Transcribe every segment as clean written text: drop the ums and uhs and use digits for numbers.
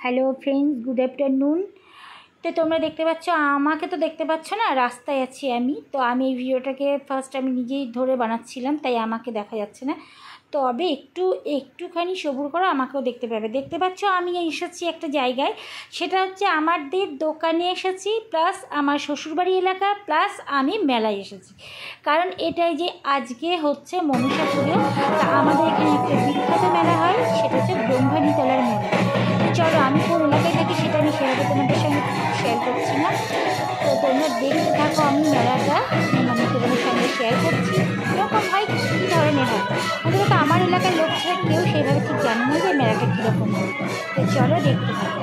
Hello friends, good afternoon. তো তোমরা দেখতে পাচ্ছ, আমাকে তো দেখতে পাচ্ছ না, রাস্তায় আছি আমি। তো আমি এই ভিডিওটাকে ফার্স্ট আমি নিজেই ধরে বানাচ্ছিলাম, তাই আমাকে দেখা যাচ্ছে না। তবে একটুখানি সবুর করো, আমাকেও দেখতে পাবে। দেখতে পাচ্ছ আমি এসেছি একটা জায়গায়, সেটা হচ্ছে আমাদের দোকানে এসেছি, প্লাস আমার শ্বশুরবাড়ি এলাকা, প্লাস আমি মেলায় এসেছি। কারণ এটাই যে আজকে হচ্ছে মনসা পুজো। তা আমাদের এখানে একটা বিখ্যাত মেলা হয়, সেটা হচ্ছে ব্রহ্মণীতলার মেলা। চলো, আমি কোন এলাকায় থাকি সেটা আমি সেভাবে তোমাদের সঙ্গে শেয়ার করছি না। তো তোমরা দেখতে থাকো, আমি মেলাটা মানে তোমাদের সঙ্গে শেয়ার করছি। কীরকম হয়, কী ধরনের হয়, অন্তত আমার এলাকার লোক ছাড়া কেউ সেভাবে ঠিক জানে না যে মেলাটা কীরকম হয়। তো চলো দেখতে থাকো।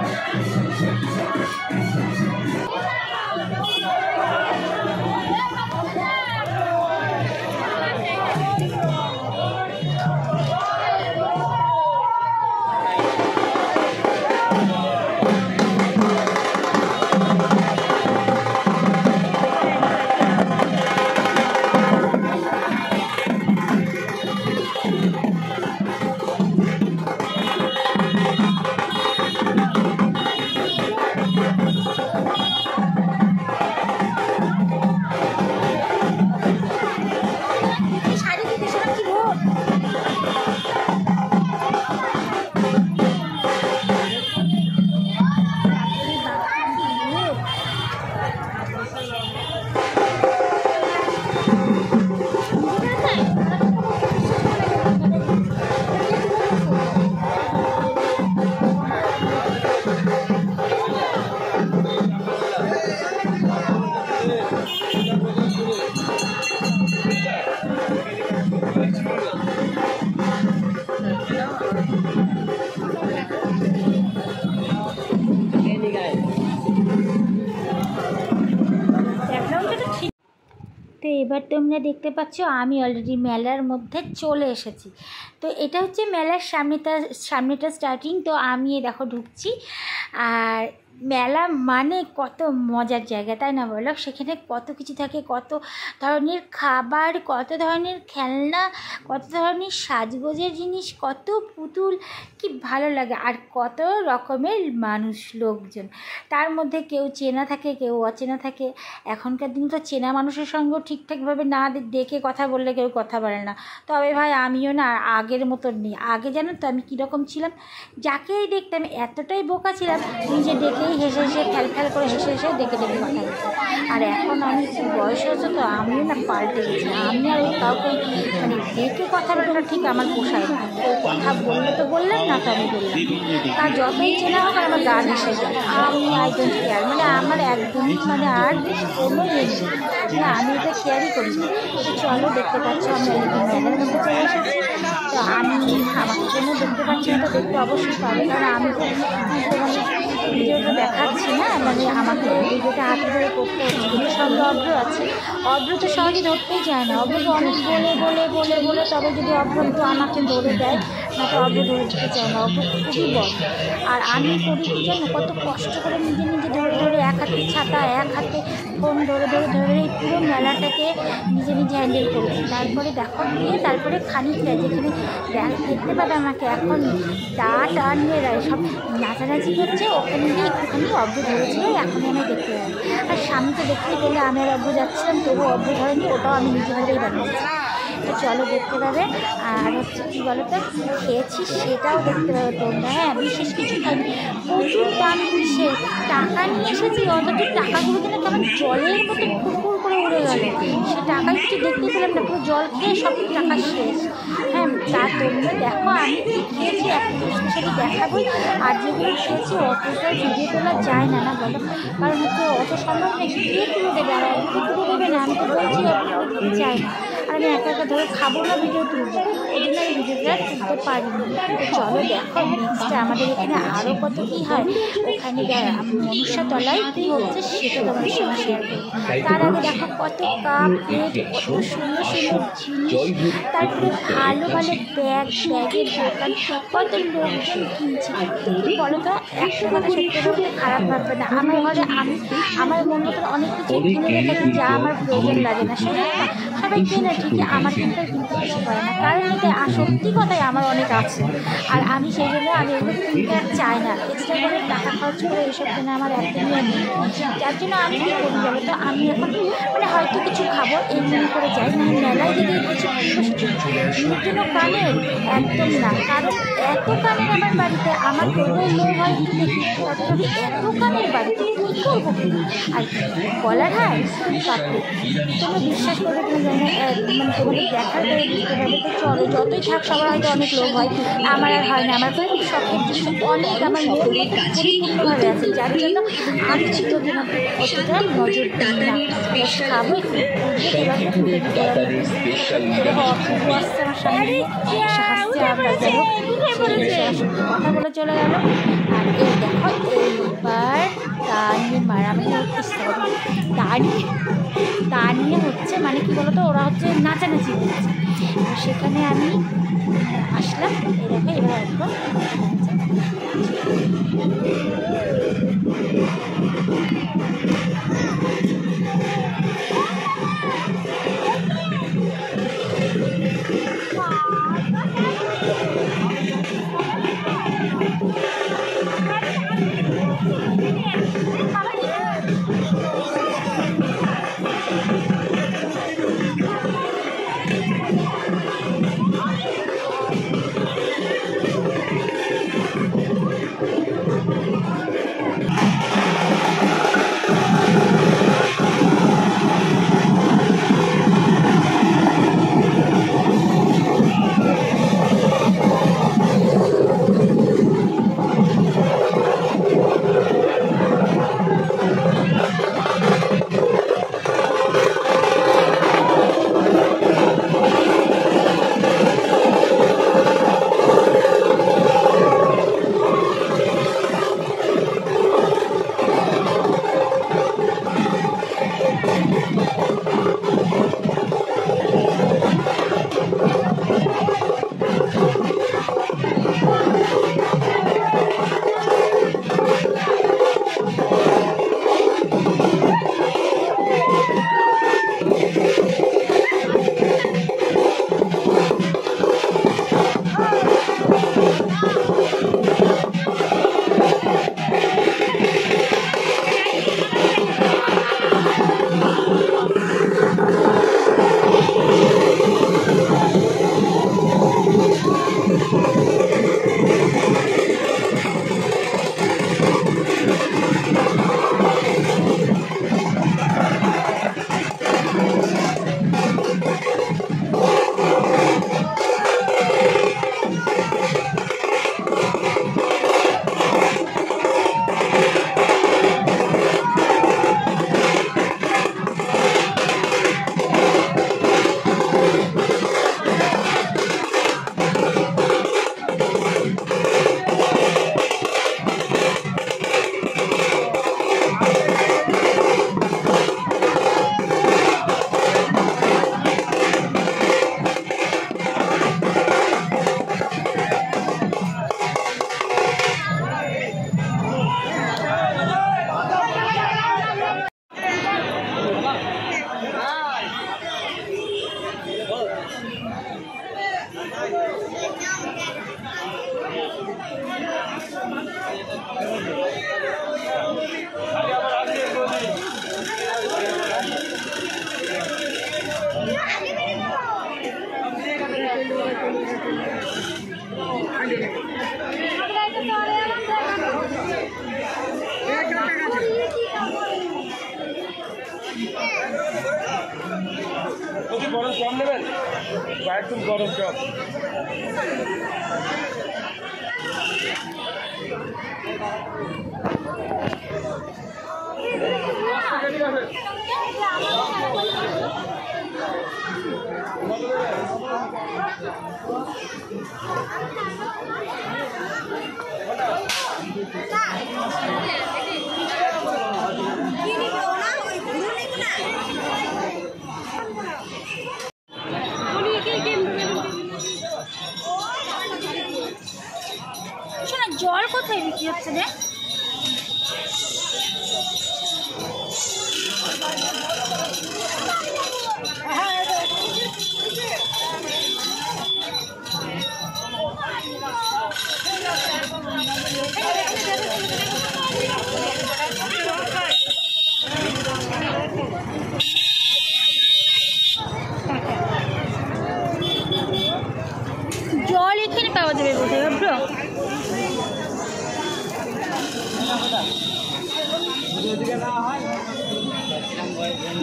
তো এবার তোমরা দেখতে পাচ্ছ আমি অলরেডি মেলার মধ্যে চলে এসেছি। তো এটা হচ্ছে মেলার সামনেটা স্টার্টিং। তো আমি দেখো ঢুকছি। আর মেলা মানে কত মজার জায়গা, তাই না বলো? সেখানে কত কিছু থাকে, কত ধরনের খাবার, কত ধরনের খেলনা, কত ধরনের সাজগোজের জিনিস, কত পুতুল, কি ভালো লাগে। আর কত রকমের মানুষ, লোকজন, তার মধ্যে কেউ চেনা থাকে, কেউ অচেনা থাকে। এখনকার দিনে তো চেনা মানুষের সঙ্গেও ঠিকঠাকভাবে না ডেকে কথা বললে কেউ কথা বলে না। তবে ভাই আমিও না আগের মতন নেই। আগে জানো তো আমি কীরকম ছিলাম, যাকেই দেখতাম এতটাই বোকা ছিলাম, নিজে ডেকেই হেসে হেসে ফ্যাল করে হেসে হেসে ডেকে কথা বলতাম। আর এখন আমি খুব বয়স হয়েছে, তো আমিও না পাল্টে গেছি। আমি আর কাউকে মানে ডেকে কথা বলাটা ঠিক আমার পোষায় না। কেউ কথা বললে তো বললেন, না তো আমি বললাম। তার যতই চেনা হোক আমার গা ভেসে যায়, আমি আই ডোন্ট কেয়ার। মানে আমার একদমই মানে আর কোনো নেই না, আমি এটা কেয়ারই করি না। তো চলো, দেখতে পাচ্ছ আমি মেলার মধ্যে চলে এসেছি। তো আমি আমার জন্য দেখতে পাচ্ছি না, তো দেখতে অবশ্যই পাবে, কারণ আমি তো মানে ভিডিওটা দেখাচ্ছি না, মানে আমাকে ভিডিওটা হাতে ধরে করতে হচ্ছে। কিন্তু সঙ্গে অভ্র আছে, অভ্র তো সহজে ধরতেই চায় না। অভ্রকে অনেক বলে তবে যদি অভ্র একটু আমাকে ধরে দেয়, না তো অভ্র ধরে দিতে চায় না। অভ্র খুবই বড়। আর আমি করি কি জানো, কত কষ্ট করে নিজে ধরে এক হাতে ছাতা, এক হাতে ফোন ধরে এই পুরো মেলাটাকে নিজে হ্যান্ডেল করেছি। তারপরে দেখো গিয়ে তারপরে খানিকটা যেখানে দেখতে পাবে আমাকে এখন টান নিয়ে সব নাচানাচি করছে, ওখানে গিয়ে একটুখানি অভ্র ধরেছিল, এখনই আমি দেখতে পাই। আর সামনে তো দেখতেই পেলে আমি আর অভ্র যাচ্ছিলাম, তবুও অভ্র ধরেনি, ওটাও আমি নিজে হাতেই বানিয়েছি। তো চলো দেখতে পাবে। আর হচ্ছে কী বলো তো, খেয়েছি সেটাও দেখতে পাবে তোমরা। হ্যাঁ, বিশেষ কিছু খাইনি, প্রচুর দাম দিচ্ছে। টাকা নিয়ে এসেছি, অথচ টাকাগুলো কিনা কেমন জলের মতো পুকুর করে উড়ে গেল। সে টাকায় কিছু দেখতে পেলাম না, পুরো জল খেয়ে সব টাকা শেষ। হ্যাঁ, তা তোমরা দেখো আমি কী খেয়েছি, একটা স্পেশালি দেখাবোই। আর যেগুলো খেয়েছি অতটা ভিডিও তোলা যায় না, না বলো? কারণ হচ্ছে অত সম্ভব নেই, কে তুলে দেবে, আর একটু তুলে দেবে না। আমি তো বলছি দিতে চাই না, আর আমি একা ধরে খাবো না, ভিডিও তুলবো, ওই জন্য আমি ভিডিওটা তুলতে পারিনি। তো চলো দেখো নেক্সটটা আমাদের এখানে আরও কত কী হয়। ওখানে মনুষ্য তলায় কী হচ্ছে সেটা তোমার সঙ্গে শেয়ার করবো। তার আগে দেখো কত কাপ প্লেট, কত সুন্দর জিনিস, তারপরে ভালো ব্যাগের দোকান, কত লোকজন কিনছে। কি বলো তো, একটা কথা সত্যি বলতে খারাপ ভাববে না, আমার ঘরে আমার মন মতন অনেক কিছু কিনে রেখেছি যা আমার প্রয়োজন লাগে না। সেটা সবাই কেনে ঠিকই, আমার কিন্তু কিনতে কিছু হয় না। কারণ বাড়িতে সত্যি কথাই আমার অনেক আছে, আর আমি সেই জন্য আমি এগুলো কিনতে আর চাই না। এক্সট্রা করে টাকা খরচ করে এইসব কেনা আমার একদমই নেই। যার জন্য আমি কী করি বলো তো, আমি এখন মানে হয়তো কিছু খাবো এই মনে করে যাই, মানে মেলায় যদি কিছু নতুন কানের একদম না, কারণ এত কানের আমার বাড়িতে, আমার তবুও লোভ হয় একটু দেখি তবে এত কানের বাড়িতে কী করবো কিনা। আর গলার হার কাপড় তোমরা বিশ্বাস করবে কিনা জানি না, মানে তোমাদের দেখার পরে বুঝতে পারবে। তো চলো যতই থাক সবার হয়তো অনেক লোভ হয়, আমার আর হয় না। আমার খুব শখের জিনিস অনেক আমার লোভ পরিপূর্ণভাবে আছে, যার জন্য আমি চিত্রদিন অতটা নজর দিই না। খাবো অপূর্ব আসছে আমার সামনে হাসছে, আমরা যাই হোক কথা বলে চলে গেল। আর এই দেখো এইবার তা নিয়ে মারামারি হচ্ছে, তা নিয়ে হচ্ছে মানে কি বলতো, ওরা হচ্ছে নাচানাচি করছে। সেখানে আমি আসলাম, এই দেখো এবার একদম গরম কম নেবেন, একটু গরম কম। জল কোথায় বিক্রি হচ্ছে রে?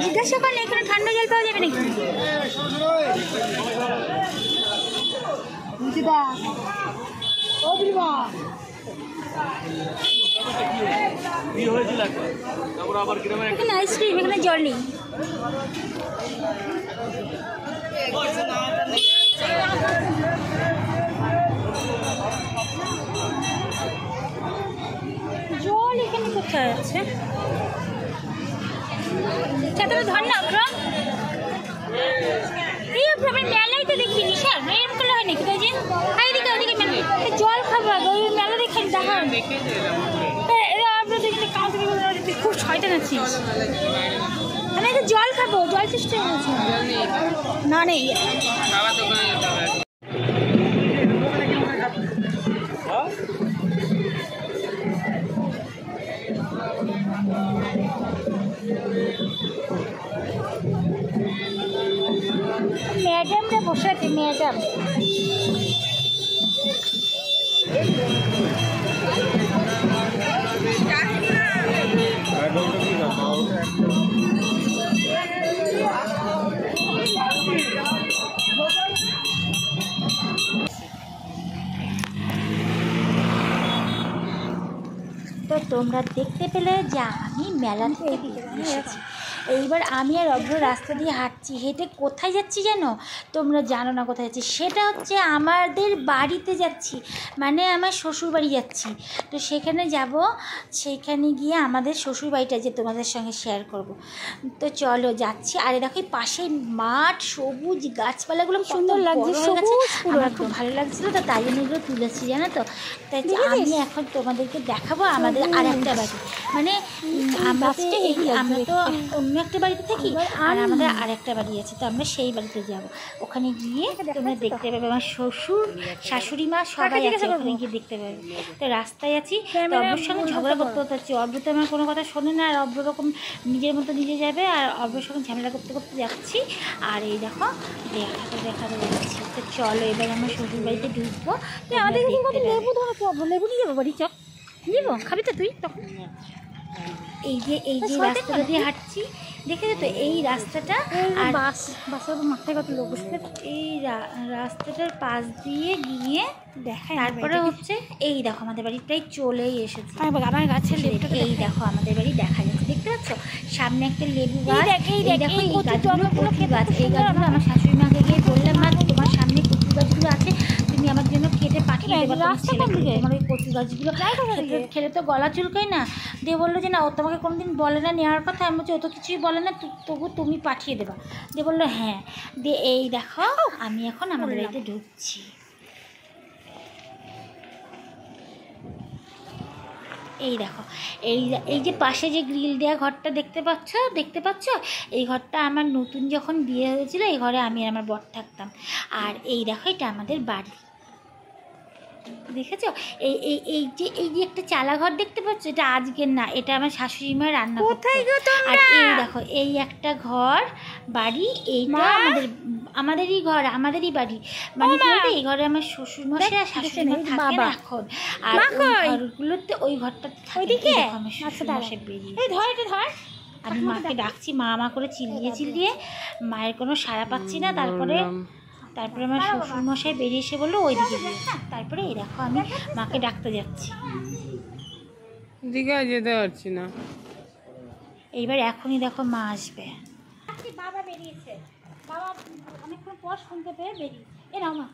জিজ্ঞাসা করেন এখানে ঠান্ডা জল পাওয়া যাবে নাকি? এখানে আইসক্রিম, এখানে জল নেই। জল এখানে কোথায় আছে? ছাত্র ধর না ওরা এই আমি মেলায় তো দেখি নিশা এরকম করলে হয় নাকি? তাই যে এইদিকে ওদিকে জল খাবার ওই মেলা দেখে দেখা খুব শয়তান আছিস। আমি একটা জল খাবো, জল চেষ্টা করছি না নেই। ম্যাডামরা বসে আছে, ম্যাডাম তো তোমরা দেখতে পেলে যে আমি মেলা থেকে বেরিয়ে এসেছি। এইবার আমি আর অভ্র রাস্তা দিয়ে হাঁটছি, হেঁটে কোথায় যাচ্ছি জানো? তোমরা জানো না কোথায় যাচ্ছি, সেটা হচ্ছে আমাদের বাড়িতে যাচ্ছি, মানে আমার শ্বশুর বাড়ি যাচ্ছি। তো সেখানে যাব, সেইখানে গিয়ে আমাদের শ্বশুর বাড়িটা যে তোমাদের সঙ্গে শেয়ার করব। তো চলো যাচ্ছি। আরে দেখো এই পাশে মাঠ, সবুজ গাছপালাগুলো সুন্দর লাগছে, আমার খুব ভালো লাগছিলো, তো তাই জন্য এগুলো তুলেছি জানো তো। তাই আমি এখন তোমাদেরকে দেখাবো আমাদের আর একটা বাড়ি, মানে আমরা তো অন্য একটা বাড়িতে থাকি, আর আমাদের আর একটা বাড়ি আছে, তো আমরা সেই বাড়িতে যাব। ওখানে গিয়ে তোমরা দেখতে পাবে আমার শ্বশুর শাশুড়ি মা সবাই আছে, ওখানে গিয়ে দেখতে পাবে। তো রাস্তায় আছি, তো অব্রর সঙ্গে ঝগড়া করতে করতে হচ্ছে। অব্র তো আমার কোনো কথা শোনে না, আর অব্র রকম নিজের মতো নিজে যাবে, আর অব্রর সঙ্গে ঝামেলা করতে করতে যাচ্ছি। আর এই দেখো দেখাতে যাচ্ছি। তো চলো এবার আমরা শ্বশুর বাড়িতে ঢুকবো। আমাদের লেবু নিয়ে যাবো বাড়ি, চক নিবো, খাবি তো তুই? তখন এই যে রাস্তাটা দিয়ে হাঁটছি, দেখেছো তো এই রাস্তাটা, আর বাসের মাথায় কত লোক বসে, এই রাস্তাটার পাশ দিয়ে গিয়ে দেখা, তারপরে হচ্ছে এই দেখো আমাদের বাড়িটাই চলেই এসেছে। আমার গাছের এই দেখো আমাদের বাড়ি দেখা যাচ্ছে, দেখতে পাচ্ছ? সামনে একটা লেবু গাছ, এই দেখো এই গাছগুলো কচু গাছ। এই গাছগুলো আমার শাশুড়ি মাকে গিয়ে বললাম, মা তোমার সামনে কচু গাছগুলো আছে, তুমি আমার জন্য কেটে পাঠিয়ে দেবো তোমার ছেলেকে, তোমার ওই কচু গাছগুলো খেলে তো গলা চুলকায় না। দিয়ে বললো যে না, ও তোমাকে কোনোদিন বলে না নেওয়ার কথা। আমি বলছি ও তো কিছুই বলে না, তবু তুমি পাঠিয়ে দেবা। দিয়ে বললো হ্যাঁ। দিয়ে এই দেখো আমি এখন আমাদের বাড়িতে ঢুকছি। এই দেখো এই যে পাশে যে গ্রিল দেওয়া ঘরটা দেখতে পাচ্ছ, এই ঘরটা আমার নতুন যখন বিয়ে হয়েছিল, এই ঘরে আমি আর আমার বর থাকতাম। আর এই দেখো এটা আমাদের বাড়ি, দেখেছো? এই যে একটা চালাঘর দেখতে পাচ্ছ, এটা আজকের না, এটা আমার শাশুড়ি মা রান্না করতো। আর এই দেখো এই একটা ঘর বাড়ি, এইটা আমাদেরই ঘর, আমাদেরই বাড়ি, মানে এই ঘরে আমার শ্বশুর মশাই আর শাশুড়ি মা থাকে এখন। আর ঘরগুলোতে ওই ঘরটাতে থাকে আমার শ্বশুর মশাই বেরিয়ে। আমি মাকে ডাকছি, মা করে চিল্লিয়ে মায়ের কোনো সাড়া পাচ্ছি না। তারপরে আমার শ্বশুরমশাই বেরিয়ে এসে বললো ওই দিকে গিয়ে। তারপরে এই দেখো আমি মাকে ডাকতে যাচ্ছি, দিকে যেতে পারছি না। এইবার এখনই দেখো মা আসবে। বাবা বেরিয়েছে, বাবা অনেকক্ষণ পর শুনতে পেয়ে বেরিয়ে। এ নাও মা,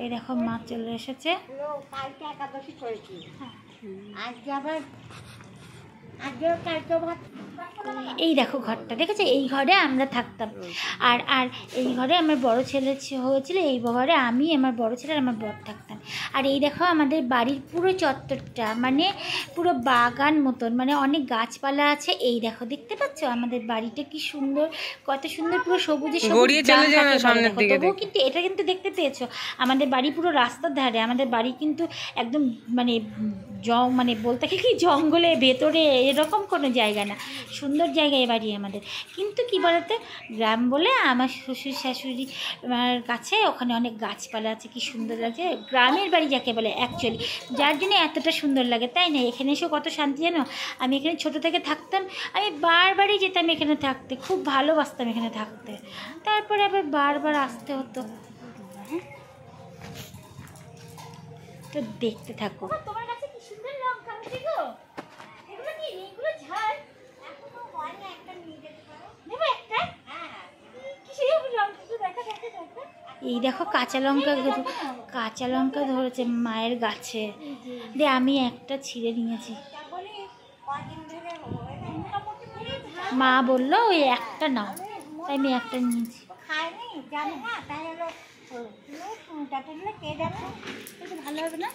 এই দেখো মা চলে এসেছে। কালকে একাদশী করেছি, আজকে আবার এই দেখো ঘরটা দেখেছো, এই ঘরে আমরা থাকতাম। আর এই ঘরে আমার বড় ছেলে হয়েছিল, এই ঘরে আমি, আমার বড় ছেলে আর আমার বর থাকতাম। আর এই দেখো আমাদের বাড়ির পুরো চত্বরটা, মানে পুরো বাগান মতন, মানে অনেক গাছপালা আছে। এই দেখো দেখতে পাচ্ছ আমাদের বাড়িটা কি সুন্দর, কত সুন্দর, পুরো সবুজে তবুও কিন্তু এটা কিন্তু দেখতে পেয়েছো আমাদের বাড়ি পুরো রাস্তার ধারে। আমাদের বাড়ি কিন্তু একদম মানে মানে বলতে কি জঙ্গলে ভেতরে এরকম কোনো জায়গা না, সুন্দর জায়গায় বাড়ি আমাদের। কিন্তু কি বলতে, গ্রাম বলে আমার শ্বশুর শাশুড়ি আমার কাছে ওখানে অনেক গাছপালা আছে, কি সুন্দর লাগে, গ্রামের বাড়ি যাকে বলে অ্যাকচুয়ালি, যার জন্য এতটা সুন্দর লাগে, তাই না? এখানে এসেও কত শান্তি জানো। আমি এখানে ছোটো থেকে থাকতাম, আমি বারবারই যেতাম এখানে থাকতে, খুব ভালোবাসতাম এখানে থাকতে, তারপরে আবার বারবার আসতে হতো। তো দেখতে থাকো। তোমার কাছে কি সুন্দর লঙ্কা হচ্ছে গো, এগুলো কি, এগুলো ঝাল এখনো হয়নি, একটা নিয়ে যেতে পারো, নেবে একটা? হ্যাঁ, কি সুন্দর লঙ্কা, দেখা দেখা দেখা। এই দেখো কাঁচা লঙ্কা ধরেছে মায়ের গাছে, দিয়ে আমি একটা ছিঁড়ে নিয়েছি। মা বললো ওই একটা নাও, তাই আমি একটা নিয়েছি। খাইনি জানি না, তাই হলো ভালো হবে না।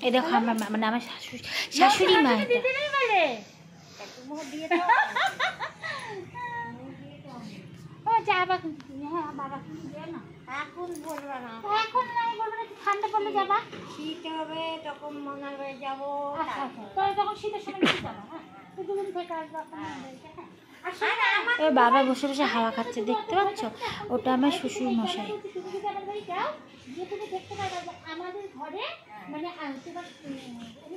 এই দেখো আমার মানে আমার শাশুড়ি মা, এখন বলবো না, এখন আমি বলবো না, ঠান্ডা পড়লে যাবা, শীত হবে তখন মনার বাড়ি যাবো, তখন শীতের সময় যাবা। দুদিন থেকে আসবো। বাবা বসে বসে হাওয়া খাচ্ছে, দেখতে পাচ্ছ? ওটা আমার শ্বশুর মশাই। দেখতে পারবে আমাদের ঘরে, মানে তোমার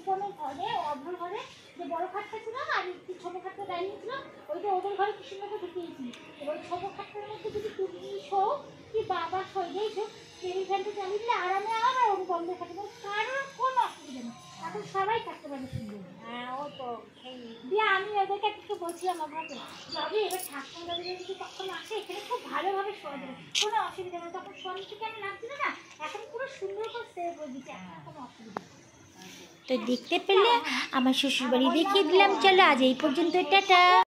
কোনো ঘরে, অভ্র ঘরে যে বড় খাটটা ছিল আর একটু ছোট খাটটা ডাইনিং ছিল, ওইটা ওদের ঘরে কি সুন্দর করে ঢুকিয়েছি। এবার ছোট খাটটার মধ্যে যদি তুমি শো কি বাবা শোয়েই শো, টেবিল ফ্যানটা চালিয়ে দিলে আরামে আবার ওর বন্ধ থাকে, কারোর কোনো অসুবিধা নেই, এখন সবাই থাকতে পারে সুন্দর। হ্যাঁ, ও তো দিয়ে আমি ওদেরকে একটু বলছিলাম আপনাকে, তবে এবার ঠাকুর দাদা যদি তখন আসে এখানে খুব ভালোভাবে শোয়া যাবে, কোনো অসুবিধা নেই, তখন শোয়ার থেকে আমি লাগছিল না, এখন পুরো সুন্দর করে সেভ হয়ে দিচ্ছে, এখন কোনো অসুবিধা নেই। তো দেখতে পেলে আমার শ্বশুরবাড়ি দেখিয়ে দিলাম। চলো আজ এই পর্যন্ত, টাটা।